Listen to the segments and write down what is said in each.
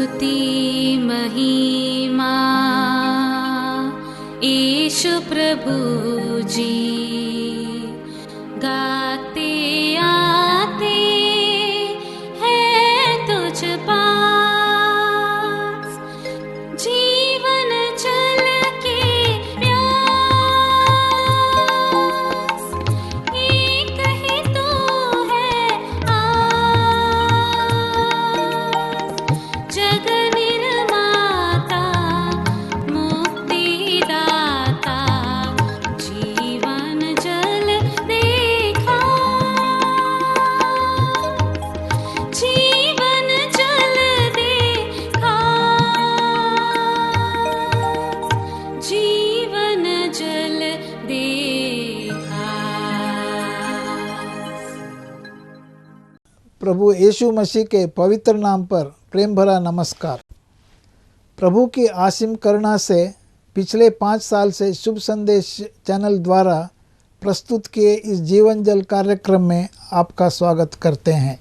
स्तुति महिमा ईशु प्रभु जी, गाते आते हैं तुझ पास, जीवन जल के प्यास, एक ही तू है आस, जग निर्माता मुक्तिदाता, जीवन जल देखा, जीवन जल देखा, जीवन जल देखा। प्रभु यीशु मसीह के पवित्र नाम पर प्रेम भरा नमस्कार। प्रभु की असीम करुणा से पिछले 5 साल से शुभ संदेश चैनल द्वारा प्रस्तुत किए इस जीवन जल कार्यक्रम में आपका स्वागत करते हैं।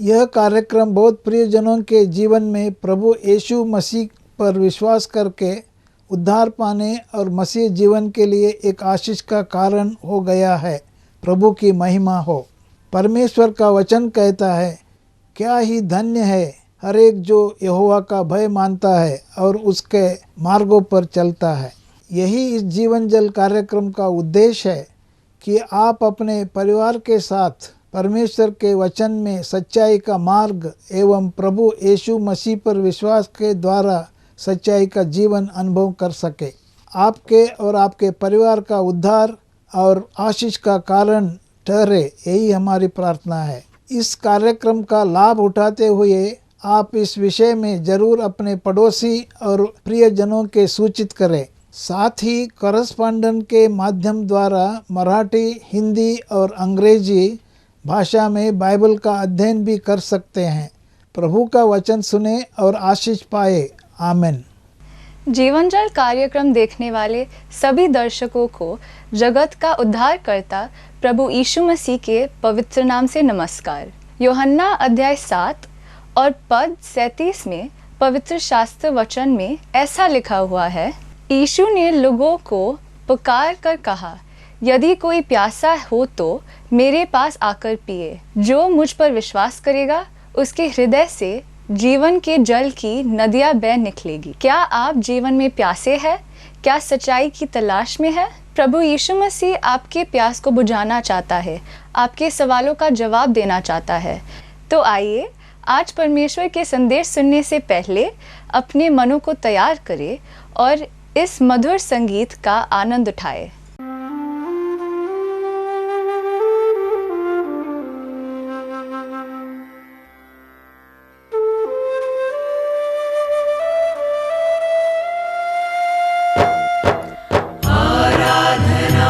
यह कार्यक्रम बहुत प्रियजनों के जीवन में प्रभु यीशु मसीह पर विश्वास करके उद्धार पाने और मसीह जीवन के लिए एक आशीष का कारण हो गया है। प्रभु की महिमा हो। परमेश्वर का वचन कहता है, क्या ही धन्य है हर एक जो यहोवा का भय मानता है और उसके मार्गों पर चलता है। यही इस जीवन जल कार्यक्रम का उद्देश्य है कि आप अपने परिवार के साथ परमेश्वर के वचन में सच्चाई का मार्ग एवं प्रभु यीशु मसीह पर विश्वास के द्वारा सच्चाई का जीवन अनुभव कर सके। आपके और आपके परिवार का उद्धार और आशीष का कारण ठहरे, यही हमारी प्रार्थना है। इस कार्यक्रम का लाभ उठाते हुए आप इस विषय में जरूर अपने पड़ोसी और प्रियजनों के सूचित करें। साथ ही करस्पॉन्डेंट के माध्यम द्वारा मराठी, हिंदी और अंग्रेजी भाषा में बाइबल का अध्ययन भी कर सकते हैं। प्रभु का वचन सुने और आशीष पाए। आमीन। जीवन जल कार्यक्रम देखने वाले सभी दर्शकों को जगत का उद्धारकर्ता प्रभु यीशु मसीह के पवित्र नाम से नमस्कार। यूहन्ना अध्याय 7 और पद 37 में पवित्र शास्त्र वचन में ऐसा लिखा हुआ है, यीशु ने लोगों को पुकार कर कहा, यदि कोई प्यासा हो तो मेरे पास आकर पिए। जो मुझ पर विश्वास करेगा उसके हृदय से जीवन के जल की नदियां बह निकलेगी। क्या आप जीवन में प्यासे हैं? क्या सच्चाई की तलाश में है? प्रभु यीशु मसीह आपके प्यास को बुझाना चाहता है, आपके सवालों का जवाब देना चाहता है। तो आइए आज परमेश्वर के संदेश सुनने से पहले अपने मनों को तैयार करें और इस मधुर संगीत का आनंद उठाएं। आराधना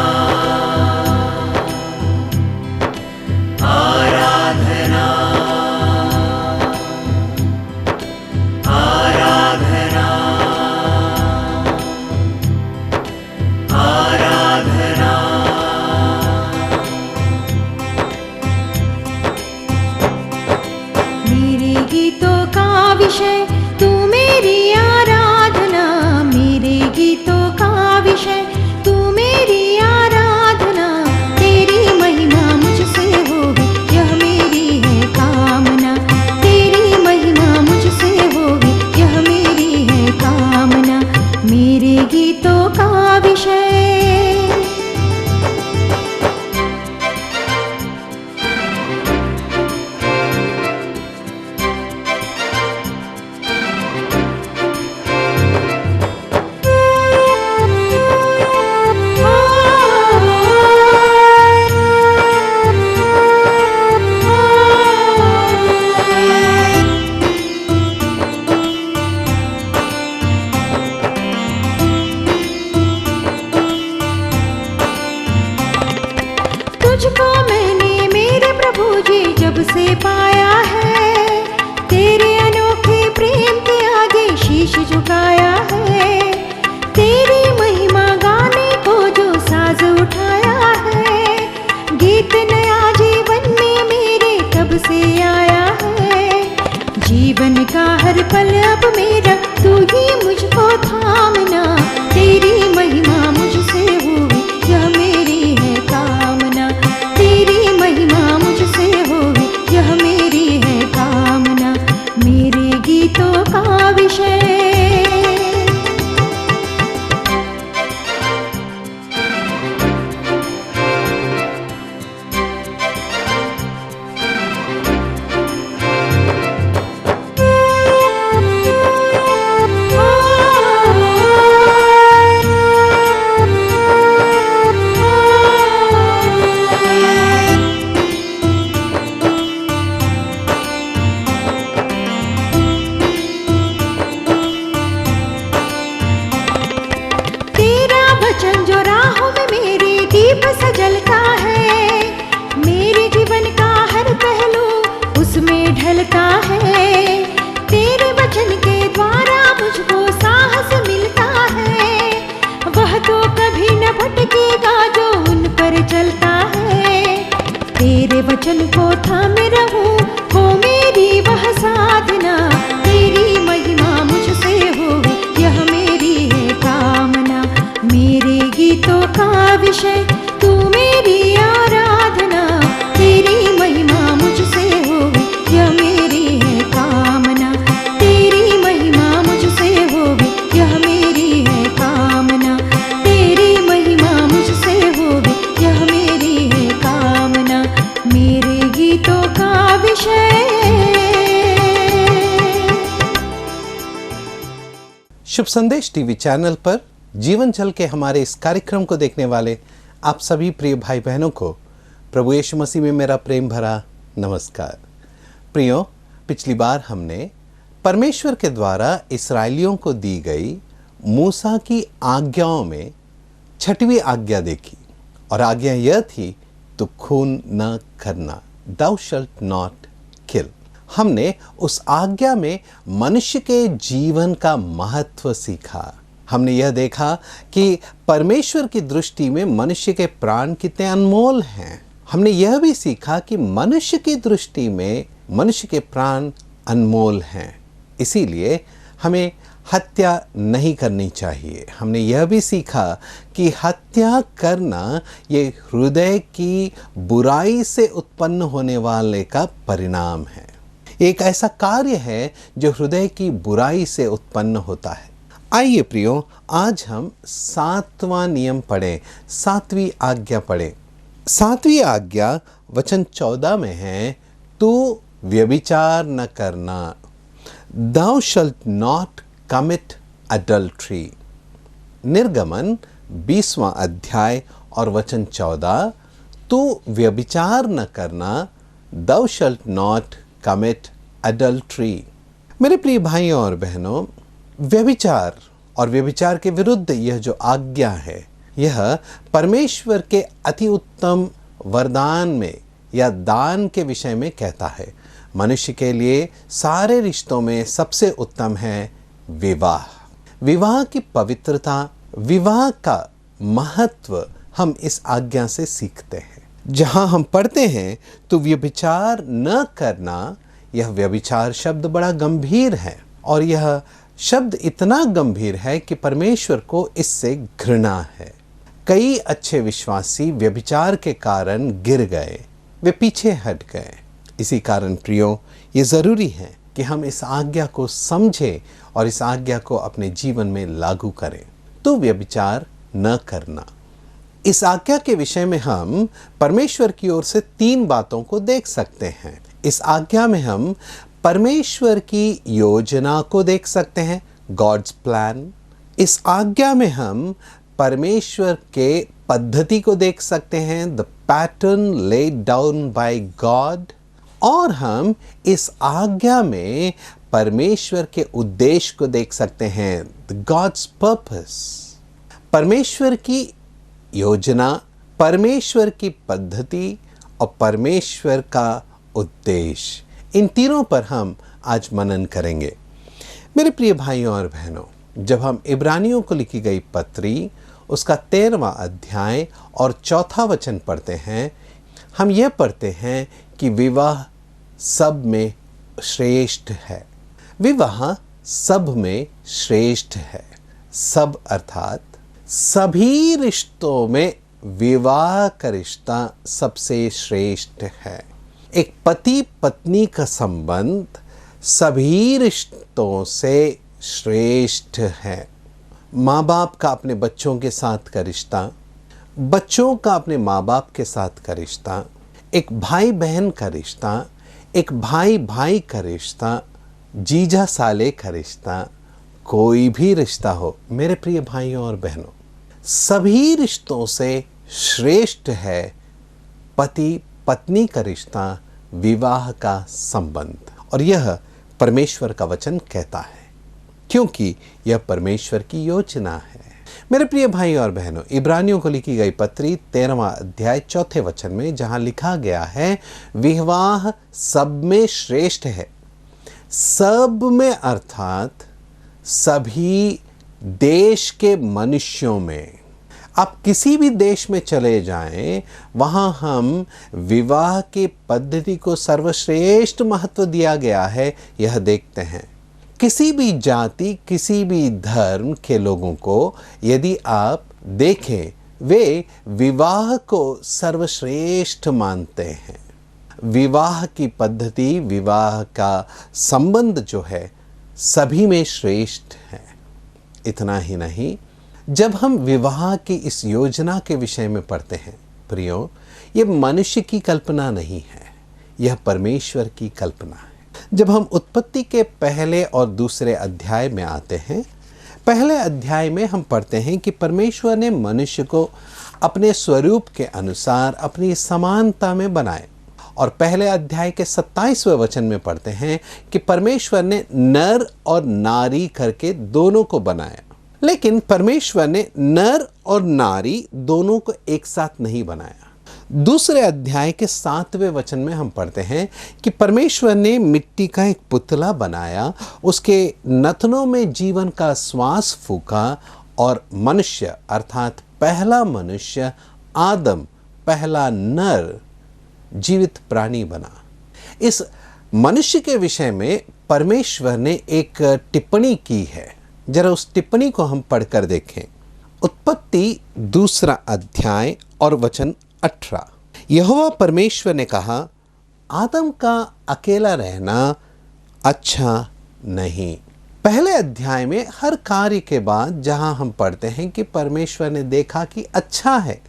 वचन को थामे रहूं, हो मेरी वह साधना। तेरी महिमा मुझसे होवे, यह मेरी है कामना। मेरे गीतों का विषय तू मेरी आराधना। तेरी महिमा मुझसे होवे, यह मेरी है कामना। तेरी महिमा मुझसे होवे, यह मेरी है कामना। तेरी महिमा मुझसे होवे, यह मेरी है कामना। मेरे गीतों का विषय। शुभ संदेश टीवी चैनल पर जीवन जल के हमारे इस कार्यक्रम को देखने वाले आप सभी प्रिय भाई बहनों को प्रभु यीशु मसीह में मेरा प्रेम भरा नमस्कार। प्रियो, पिछली बार हमने परमेश्वर के द्वारा इस्राएलियों को दी गई मूसा की आज्ञाओं में 6वीं आज्ञा देखी और आज्ञा यह थी, तो खून न करना, thou shalt not kill। हमने उस आज्ञा में मनुष्य के जीवन का महत्व सीखा। हमने यह देखा कि परमेश्वर की दृष्टि में मनुष्य के प्राण कितने अनमोल हैं। हमने यह भी सीखा कि मनुष्य की दृष्टि में मनुष्य के प्राण अनमोल हैं, इसीलिए हमें हत्या नहीं करनी चाहिए। हमने यह भी सीखा कि हत्या करना ये हृदय की बुराई से उत्पन्न होने वाले का परिणाम है। एक ऐसा कार्य है जो हृदय की बुराई से उत्पन्न होता है। आइए प्रियो, आज हम 7वां नियम पढ़ें, 7वीं आज्ञा पढ़ें। 7वीं आज्ञा वचन 14 में है, तू व्यभिचार न करना, thou shalt not commit adultery। निर्गमन 20वां अध्याय और वचन 14, तू व्यभिचार न करना, thou shalt not commit adultery। मेरे प्रिय भाइयों और बहनों, व्यभिचार और व्यभिचार के विरुद्ध यह जो आज्ञा है, यह परमेश्वर के अति उत्तम वरदान में या दान के विषय में कहता है। मनुष्य के लिए सारे रिश्तों में सबसे उत्तम है विवाह। विवाह की पवित्रता, विवाह का महत्व हम इस आज्ञा से सीखते हैं। जहां हम पढ़ते हैं तो व्यभिचार न करना, यह व्यभिचार शब्द बड़ा गंभीर है और यह शब्द इतना गंभीर है कि परमेश्वर को इससे घृणा है। कई अच्छे विश्वासी व्यभिचार के कारण गिर गए, वे पीछे हट गए। इसी कारण प्रियो, ये ज़रूरी है कि हम इस आज्ञा को समझें और इस आज्ञा को अपने जीवन में लागू करें। तो व्यभिचार न करना, इस आज्ञा के विषय में हम परमेश्वर की ओर से 3 बातों को देख सकते हैं। इस आज्ञा में हम परमेश्वर की योजना को देख सकते हैं, गॉड्स प्लान। इस आज्ञा में हम परमेश्वर के पद्धति को देख सकते हैं, the pattern laid down by God. और हम इस आज्ञा में परमेश्वर के उद्देश्य को देख सकते हैं, द गॉड्स पर्पस। परमेश्वर की योजना, परमेश्वर की पद्धति और परमेश्वर का उद्देश्य, इन तीनों पर हम आज मनन करेंगे। मेरे प्रिय भाइयों और बहनों, जब हम इब्रानियों को लिखी गई पत्री उसका 13वां अध्याय और 4था वचन पढ़ते हैं, हम यह पढ़ते हैं कि विवाह सब में श्रेष्ठ है। विवाह सब में श्रेष्ठ है। सब अर्थात सभी रिश्तों में विवाह का रिश्ता सबसे श्रेष्ठ है। एक पति पत्नी का संबंध सभी रिश्तों से श्रेष्ठ है। माँ बाप का अपने बच्चों के साथ का रिश्ता, बच्चों का अपने माँ बाप के साथ का रिश्ता, एक भाई बहन का रिश्ता, एक भाई भाई का रिश्ता, जीजा साले का रिश्ता, कोई भी रिश्ता हो मेरे प्रिय भाइयों और बहनों, सभी रिश्तों से श्रेष्ठ है पति पत्नी का रिश्ता, विवाह का संबंध। और यह परमेश्वर का वचन कहता है, क्योंकि यह परमेश्वर की योजना है। मेरे प्रिय भाई और बहनों, इब्रानियों को लिखी गई पत्री 13वां अध्याय 4थे वचन में जहां लिखा गया है, विवाह सब में श्रेष्ठ है। सब में अर्थात सभी देश के मनुष्यों में। आप किसी भी देश में चले जाएं, वहाँ हम विवाह की पद्धति को सर्वश्रेष्ठ महत्व दिया गया है यह देखते हैं। किसी भी जाति, किसी भी धर्म के लोगों को यदि आप देखें, वे विवाह को सर्वश्रेष्ठ मानते हैं। विवाह की पद्धति, विवाह का संबंध जो है सभी में श्रेष्ठ है। इतना ही नहीं, जब हम विवाह की इस योजना के विषय में पढ़ते हैं प्रियो, ये मनुष्य की कल्पना नहीं है, यह परमेश्वर की कल्पना है। जब हम उत्पत्ति के पहले और दूसरे अध्याय में आते हैं, पहले अध्याय में हम पढ़ते हैं कि परमेश्वर ने मनुष्य को अपने स्वरूप के अनुसार अपनी समानता में बनाए। और पहले अध्याय के 27वें वचन में पढ़ते हैं कि परमेश्वर ने नर और नारी करके दोनों को बनाया। लेकिन परमेश्वर ने नर और नारी दोनों को एक साथ नहीं बनाया। दूसरे अध्याय के 7वें वचन में हम पढ़ते हैं कि परमेश्वर ने मिट्टी का एक पुतला बनाया, उसके नथनों में जीवन का श्वास फूका और मनुष्य अर्थात पहला मनुष्य आदम, पहला नर जीवित प्राणी बना। इस मनुष्य के विषय में परमेश्वर ने एक टिप्पणी की है। जरा उस टिप्पणी को हम पढ़कर देखें। उत्पत्ति दूसरा अध्याय और वचन 18। यहोवा परमेश्वर ने कहा, आदम का अकेला रहना अच्छा नहीं। पहले अध्याय में हर कार्य के बाद जहां हम पढ़ते हैं कि परमेश्वर ने देखा कि अच्छा है,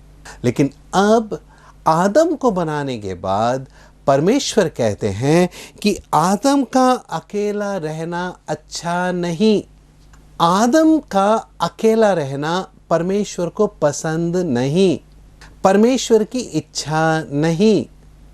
लेकिन अब आदम को बनाने के बाद परमेश्वर कहते हैं कि आदम का अकेला रहना अच्छा नहीं। आदम का अकेला रहना परमेश्वर को पसंद नहीं, परमेश्वर की इच्छा नहीं।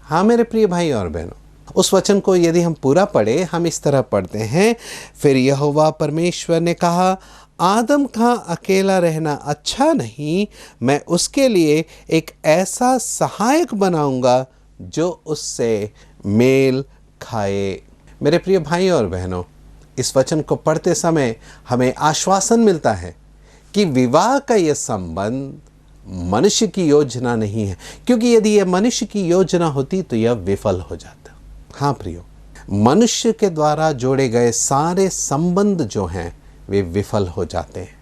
हाँ मेरे प्रिय भाई और बहनों, उस वचन को यदि हम पूरा पढ़े, हम इस तरह पढ़ते हैं, फिर यहोवा परमेश्वर ने कहा, आदम का अकेला रहना अच्छा नहीं, मैं उसके लिए एक ऐसा सहायक बनाऊंगा जो उससे मेल खाए। मेरे प्रिय भाई और बहनों, इस वचन को पढ़ते समय हमें आश्वासन मिलता है कि विवाह का यह संबंध मनुष्य की योजना नहीं है, क्योंकि यदि यह मनुष्य की योजना होती तो यह विफल हो जाता। हाँ प्रियो, मनुष्य के द्वारा जोड़े गए सारे संबंध जो हैं वे विफल हो जाते हैं,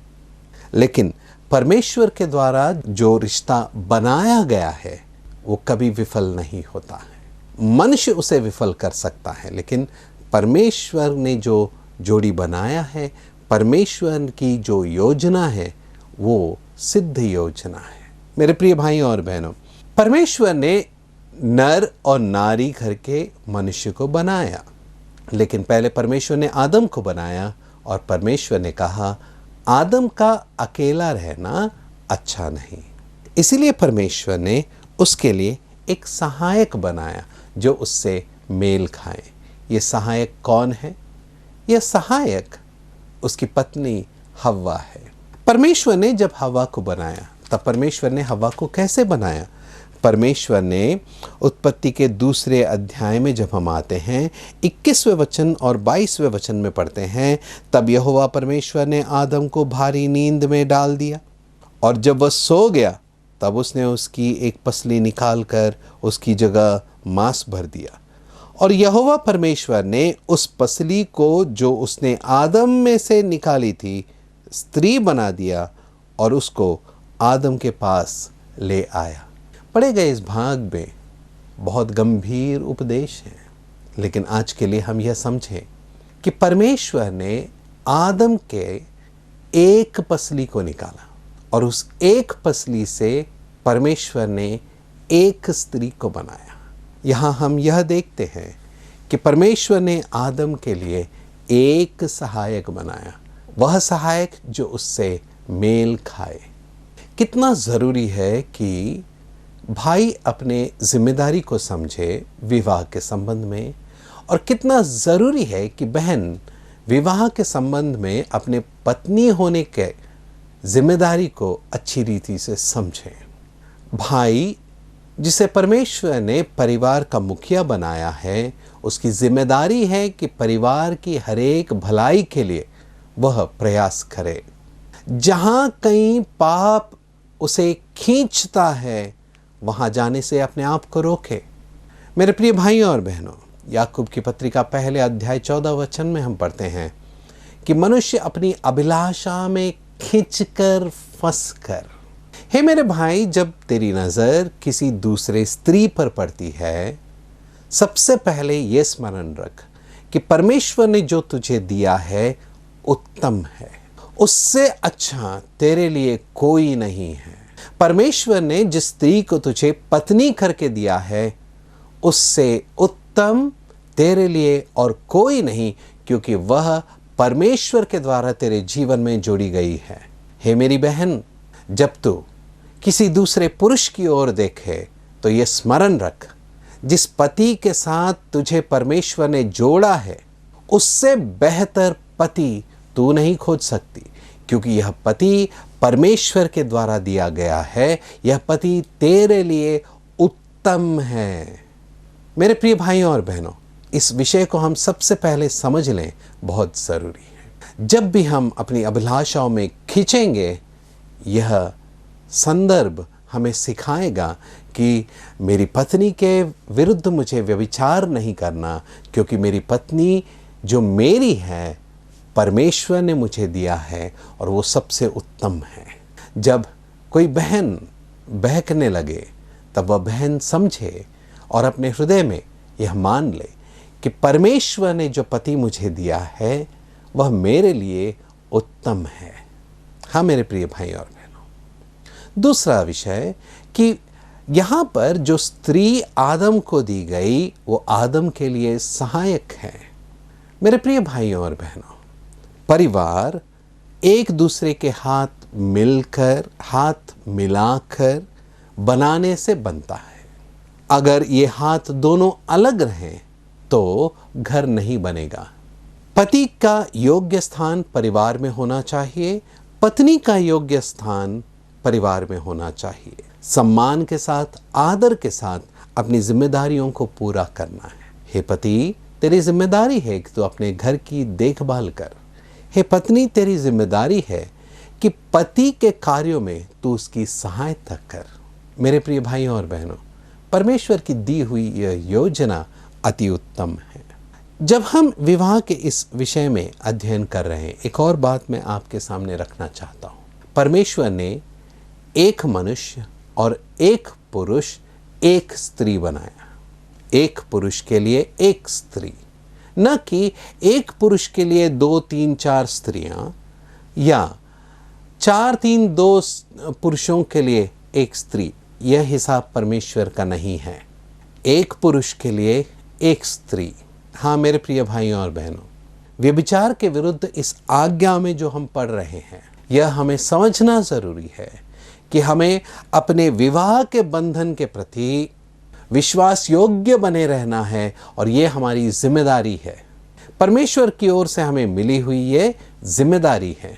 लेकिन परमेश्वर के द्वारा जो रिश्ता बनाया गया है वो कभी विफल नहीं होता है। मनुष्य उसे विफल कर सकता है, लेकिन परमेश्वर ने जो जोड़ी बनाया है, परमेश्वर की जो योजना है वो सिद्ध योजना है। मेरे प्रिय भाई और बहनों, परमेश्वर ने नर और नारी करके मनुष्य को बनाया, लेकिन पहले परमेश्वर ने आदम को बनाया और परमेश्वर ने कहा आदम का अकेला रहना अच्छा नहीं। इसीलिए परमेश्वर ने उसके लिए एक सहायक बनाया जो उससे मेल खाए। ये सहायक कौन है? यह सहायक उसकी पत्नी हव्वा है। परमेश्वर ने जब हव्वा को बनाया तब परमेश्वर ने हव्वा को कैसे बनाया? परमेश्वर ने उत्पत्ति के दूसरे अध्याय में जब हम आते हैं 21वें वचन और 22वें वचन में पढ़ते हैं, तब यहोवा परमेश्वर ने आदम को भारी नींद में डाल दिया और जब वह सो गया तब उसने उसकी एक पसली निकालकर उसकी जगह मांस भर दिया और यहोवा परमेश्वर ने उस पसली को जो उसने आदम में से निकाली थी स्त्री बना दिया और उसको आदम के पास ले आया। पढ़े गए इस भाग में बहुत गंभीर उपदेश है, लेकिन आज के लिए हम यह समझें कि परमेश्वर ने आदम के एक पसली को निकाला और उस एक पसली से परमेश्वर ने एक स्त्री को बनाया। यहाँ हम यह देखते हैं कि परमेश्वर ने आदम के लिए एक सहायक बनाया, वह सहायक जो उससे मेल खाए। कितना ज़रूरी है कि भाई अपने जिम्मेदारी को समझे विवाह के संबंध में, और कितना ज़रूरी है कि बहन विवाह के संबंध में अपने पत्नी होने के जिम्मेदारी को अच्छी रीति से समझे। भाई जिसे परमेश्वर ने परिवार का मुखिया बनाया है, उसकी जिम्मेदारी है कि परिवार की हरेक भलाई के लिए वह प्रयास करे। जहाँ कहीं पाप उसे खींचता है, वहां जाने से अपने आप को रोके। मेरे प्रिय भाइयों और बहनों, याकूब की पत्रिका पहले अध्याय 14 वचन में हम पढ़ते हैं कि मनुष्य अपनी अभिलाषा में खींचकर फंसकर। हे मेरे भाई, जब तेरी नजर किसी दूसरे स्त्री पर पड़ती है, सबसे पहले यह स्मरण रख कि परमेश्वर ने जो तुझे दिया है उत्तम है। उससे अच्छा तेरे लिए कोई नहीं है। परमेश्वर ने जिस स्त्री को तुझे पत्नी करके दिया है, उससे उत्तम तेरे लिए और कोई नहीं, क्योंकि वह परमेश्वर के द्वारा तेरे जीवन में जोड़ी गई है। हे मेरी बहन, जब तू किसी दूसरे पुरुष की ओर देखे तो यह स्मरण रख, जिस पति के साथ तुझे परमेश्वर ने जोड़ा है, उससे बेहतर पति तू नहीं खोज सकती, क्योंकि यह पति परमेश्वर के द्वारा दिया गया है। यह पति तेरे लिए उत्तम है। मेरे प्रिय भाइयों और बहनों, इस विषय को हम सबसे पहले समझ लें, बहुत जरूरी है। जब भी हम अपनी अभिलाषाओं में खींचेंगे, यह संदर्भ हमें सिखाएगा कि मेरी पत्नी के विरुद्ध मुझे व्यभिचार नहीं करना, क्योंकि मेरी पत्नी जो मेरी है परमेश्वर ने मुझे दिया है और वो सबसे उत्तम है। जब कोई बहन बहकने लगे, तब वह बहन समझे और अपने हृदय में यह मान ले कि परमेश्वर ने जो पति मुझे दिया है वह मेरे लिए उत्तम है। हाँ मेरे प्रिय भाई और बहनों, दूसरा विषय कि यहाँ पर जो स्त्री आदम को दी गई वो आदम के लिए सहायक है। मेरे प्रिय भाइयों और बहनों, परिवार एक दूसरे के हाथ मिलकर, हाथ मिलाकर बनाने से बनता है। अगर ये हाथ दोनों अलग रहें तो घर नहीं बनेगा। पति का योग्य स्थान परिवार में होना चाहिए, पत्नी का योग्य स्थान परिवार में होना चाहिए। सम्मान के साथ, आदर के साथ अपनी जिम्मेदारियों को पूरा करना है। हे पति, तेरी जिम्मेदारी है कि तू अपने घर की देखभाल कर। हे पत्नी, तेरी जिम्मेदारी है कि पति के कार्यों में तू उसकी सहायता कर। मेरे प्रिय भाइयों और बहनों, परमेश्वर की दी हुई यह योजना अति उत्तम है। जब हम विवाह के इस विषय में अध्ययन कर रहे हैं, एक और बात मैं आपके सामने रखना चाहता हूं। परमेश्वर ने एक मनुष्य और एक पुरुष, एक स्त्री बनाया। एक पुरुष के लिए एक स्त्री, न कि एक पुरुष के लिए 2, 3, 4 स्त्रियां या 4, 3, 2 पुरुषों के लिए एक स्त्री। यह हिसाब परमेश्वर का नहीं है। एक पुरुष के लिए एक स्त्री। हाँ मेरे प्रिय भाइयों और बहनों, व्यभिचार के विरुद्ध इस आज्ञा में जो हम पढ़ रहे हैं, यह हमें समझना जरूरी है कि हमें अपने विवाह के बंधन के प्रति विश्वास योग्य बने रहना है और ये हमारी जिम्मेदारी है। परमेश्वर की ओर से हमें मिली हुई ये जिम्मेदारी है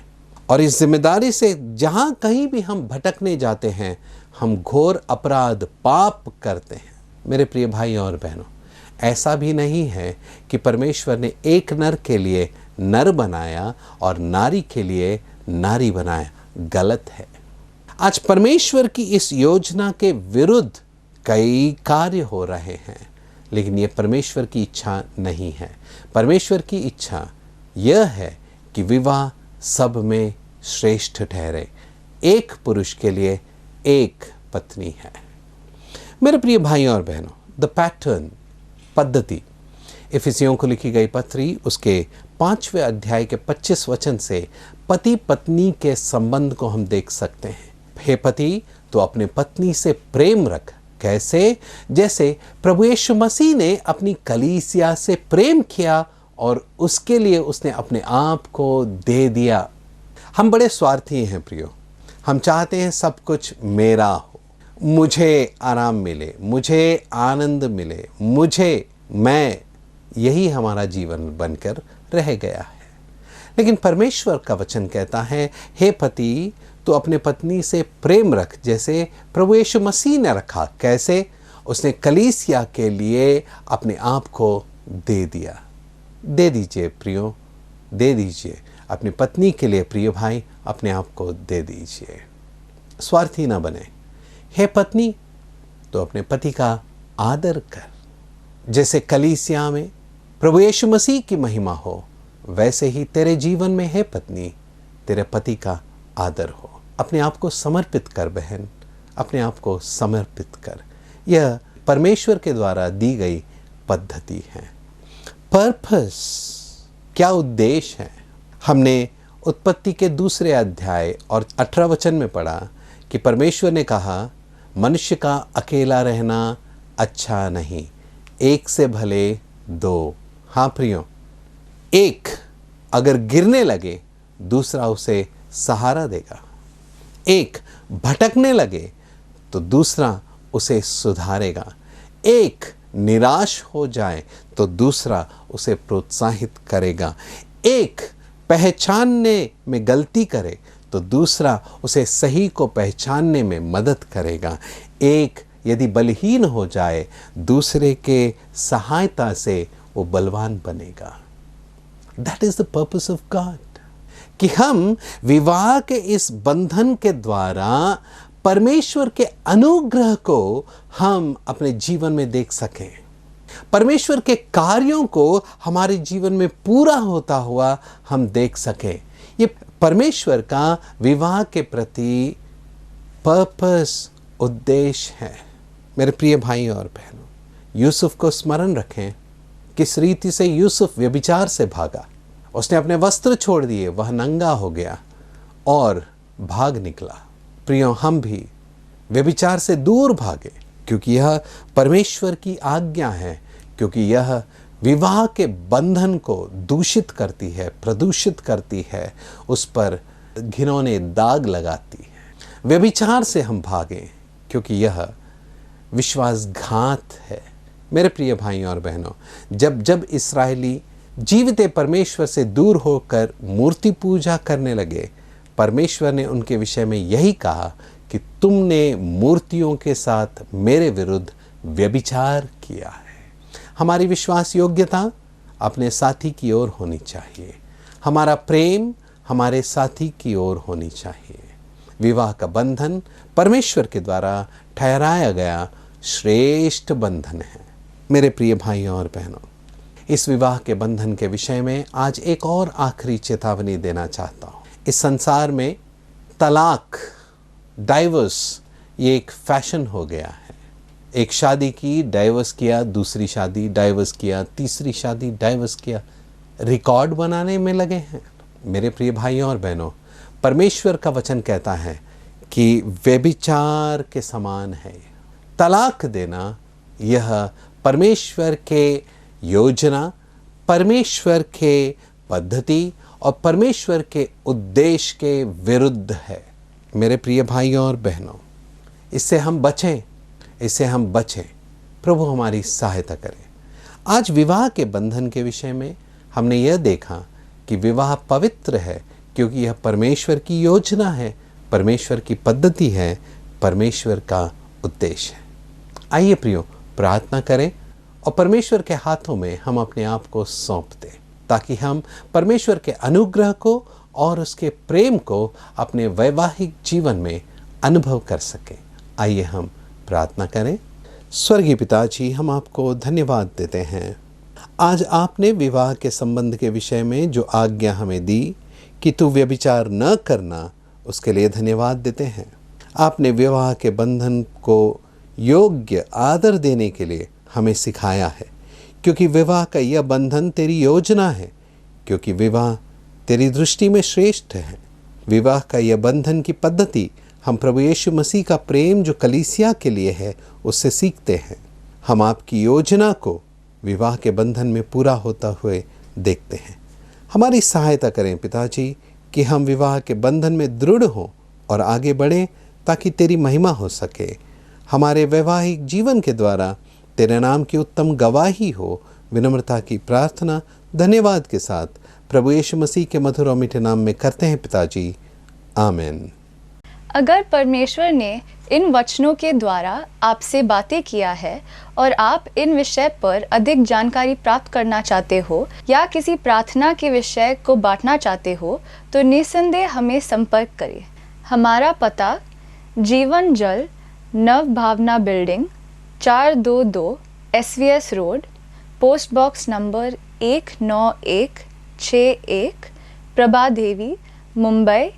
और इस जिम्मेदारी से जहां कहीं भी हम भटकने जाते हैं, हम घोर अपराध, पाप करते हैं। मेरे प्रिय भाई और बहनों, ऐसा भी नहीं है कि परमेश्वर ने एक नर के लिए नर बनाया और नारी के लिए नारी बनाया। गलत है। आज परमेश्वर की इस योजना के विरुद्ध कई कार्य हो रहे हैं, लेकिन यह परमेश्वर की इच्छा नहीं है। परमेश्वर की इच्छा यह है कि विवाह सब में श्रेष्ठ ठहरे। एक पुरुष के लिए एक पत्नी है। मेरे प्रिय भाइयों और बहनों, द पैटर्न, पद्धति, इफिसियों को लिखी गई पत्री उसके 5वें अध्याय के 25 वचन से पति पत्नी के संबंध को हम देख सकते हैं। हे पति, तो अपने पत्नी से प्रेम रख। कैसे? जैसे प्रभु यीशु मसीह ने अपनी कलीसिया से प्रेम किया और उसके लिए उसने अपने आप को दे दिया। हम बड़े स्वार्थी हैं प्रियो। हम चाहते हैं सब कुछ मेरा हो, मुझे आराम मिले, मुझे आनंद मिले, मैं, यही हमारा जीवन बनकर रह गया है। लेकिन परमेश्वर का वचन कहता है, हे पति, तो अपने पत्नी से प्रेम रख जैसे प्रभु यीशु मसीह ने रखा। कैसे? उसने कलीसिया के लिए अपने आप को दे दिया। दे दीजिए प्रियो, दे दीजिए अपनी पत्नी के लिए। प्रिय भाई, अपने आप को दे दीजिए। स्वार्थी ना बने। हे पत्नी, तो अपने पति का आदर कर। जैसे कलीसिया में प्रभु यीशु मसीह की महिमा हो, वैसे ही तेरे जीवन में है पत्नी, तेरे पति का आदर हो। अपने आप को समर्पित कर बहन, अपने आप को समर्पित कर। यह परमेश्वर के द्वारा दी गई पद्धति है। पर्पस, क्या उद्देश्य है? हमने उत्पत्ति के 2 अध्याय और 18 वचन में पढ़ा कि परमेश्वर ने कहा, मनुष्य का अकेला रहना अच्छा नहीं, एक से भले 2। हाँ प्रियो, एक अगर गिरने लगे, दूसरा उसे सहारा देगा। एक भटकने लगे तो दूसरा उसे सुधारेगा। एक निराश हो जाए तो दूसरा उसे प्रोत्साहित करेगा। एक पहचानने में गलती करे तो दूसरा उसे सही को पहचानने में मदद करेगा। एक यदि बलहीन हो जाए, दूसरे के सहायता से वो बलवान बनेगा। That is the purpose of God, कि हम विवाह के इस बंधन के द्वारा परमेश्वर के अनुग्रह को हम अपने जीवन में देख सकें, परमेश्वर के कार्यों को हमारे जीवन में पूरा होता हुआ हम देख सकें। ये परमेश्वर का विवाह के प्रति पर्पस, उद्देश्य है। मेरे प्रिय भाई और बहनों, यूसुफ को स्मरण रखें, किस रीति से यूसुफ व्यभिचार से भागा। उसने अपने वस्त्र छोड़ दिए, वह नंगा हो गया और भाग निकला। प्रियो, हम भी व्यभिचार से दूर भागे, क्योंकि यह परमेश्वर की आज्ञा है, क्योंकि यह विवाह के बंधन को दूषित करती है, प्रदूषित करती है, उस पर घिनौने दाग लगाती है। व्यभिचार से हम भागें, क्योंकि यह विश्वासघात है। मेरे प्रिय भाइयों और बहनों, जब इस्राएली जीवित परमेश्वर से दूर होकर मूर्ति पूजा करने लगे, परमेश्वर ने उनके विषय में यही कहा कि तुमने मूर्तियों के साथ मेरे विरुद्ध व्यभिचार किया है। हमारी विश्वास योग्यता अपने साथी की ओर होनी चाहिए। हमारा प्रेम हमारे साथी की ओर होनी चाहिए। विवाह का बंधन परमेश्वर के द्वारा ठहराया गया श्रेष्ठ बंधन है। मेरे प्रिय भाइयों और बहनों, इस विवाह के बंधन के विषय में आज एक और आखिरी चेतावनी देना चाहता हूँ। इस संसार में तलाक, डाइवर्स, ये एक फैशन हो गया है। एक शादी की, डाइवर्स किया, दूसरी शादी, डाइवर्स किया, तीसरी शादी, डाइवर्स किया, रिकॉर्ड बनाने में लगे हैं। मेरे प्रिय भाइयों और बहनों, परमेश्वर का वचन कहता है कि व्यभिचार के समान है। तलाक देना यह परमेश्वर के योजना, परमेश्वर के पद्धति और परमेश्वर के उद्देश्य के विरुद्ध है। मेरे प्रिय भाइयों और बहनों, इससे हम बचें। प्रभु हमारी सहायता करें। आज विवाह के बंधन के विषय में हमने यह देखा कि विवाह पवित्र है, क्योंकि यह परमेश्वर की योजना है, परमेश्वर की पद्धति है, परमेश्वर का उद्देश्य है। आइए प्रियो, प्रार्थना करें और परमेश्वर के हाथों में हम अपने आप को सौंप दें, ताकि हम परमेश्वर के अनुग्रह को और उसके प्रेम को अपने वैवाहिक जीवन में अनुभव कर सकें। आइए हम प्रार्थना करें। स्वर्गीय पिताजी, हम आपको धन्यवाद देते हैं। आज आपने विवाह के संबंध के विषय में जो आज्ञा हमें दी कि तू व्यभिचार न करना, उसके लिए धन्यवाद देते हैं। आपने विवाह के बंधन को योग्य आदर देने के लिए हमें सिखाया है, क्योंकि विवाह का यह बंधन तेरी योजना है, क्योंकि विवाह तेरी दृष्टि में श्रेष्ठ है। विवाह का यह बंधन की पद्धति हम प्रभु यीशु मसीह का प्रेम जो कलीसिया के लिए है, उससे सीखते हैं। हम आपकी योजना को विवाह के बंधन में पूरा होता हुए देखते हैं। हमारी सहायता करें पिताजी कि हम विवाह के बंधन में दृढ़ हों और आगे बढ़ें, ताकि तेरी महिमा हो सके। हमारे वैवाहिक जीवन के द्वारा तेरे नाम की उत्तम गवाही हो। विनम्रता की प्रार्थना धन्यवाद के साथ प्रभु यीशु मसीह के मधुर और मीठे नाम में करते हैं पिताजी, आमीन। अगर परमेश्वर ने इन वचनों के द्वारा आपसे बातें किया है और आप इन विषय पर अधिक जानकारी प्राप्त करना चाहते हो या किसी प्रार्थना के विषय को बांटना चाहते हो, तो निसंदेह हमें संपर्क करें। हमारा पता Jeevan Jal Nav Bhavna building 422 SVS road, post box number 19161, Prabha Devi, Mumbai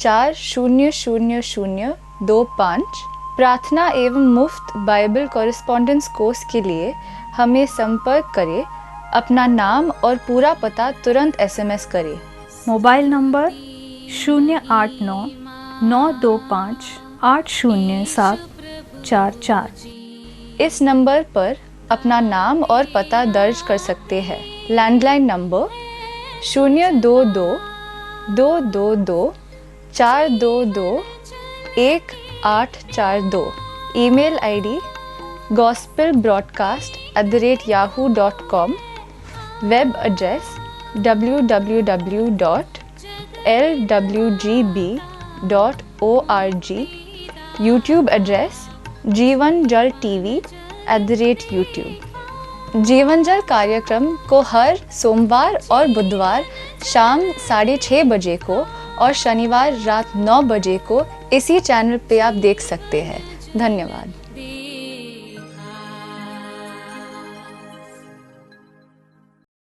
400025। प्रार्थना एवं मुफ्त बाइबल कॉरेस्पॉन्डेंस कोर्स के लिए हमें संपर्क करें। अपना नाम और पूरा पता तुरंत SMS करें। Mobile number 089-925-80744। इस नंबर पर अपना नाम और पता दर्ज कर सकते हैं। Landline number 022-222-422-1842। Email ID gospelbroadcast@yahoo.com। Web address www.lwgb.org। YouTube address जीवन जल TV@YouTube। जीवन जल कार्यक्रम को हर सोमवार और बुधवार शाम 6:30 बजे को और शनिवार रात 9 बजे को इसी चैनल पे आप देख सकते हैं। धन्यवाद।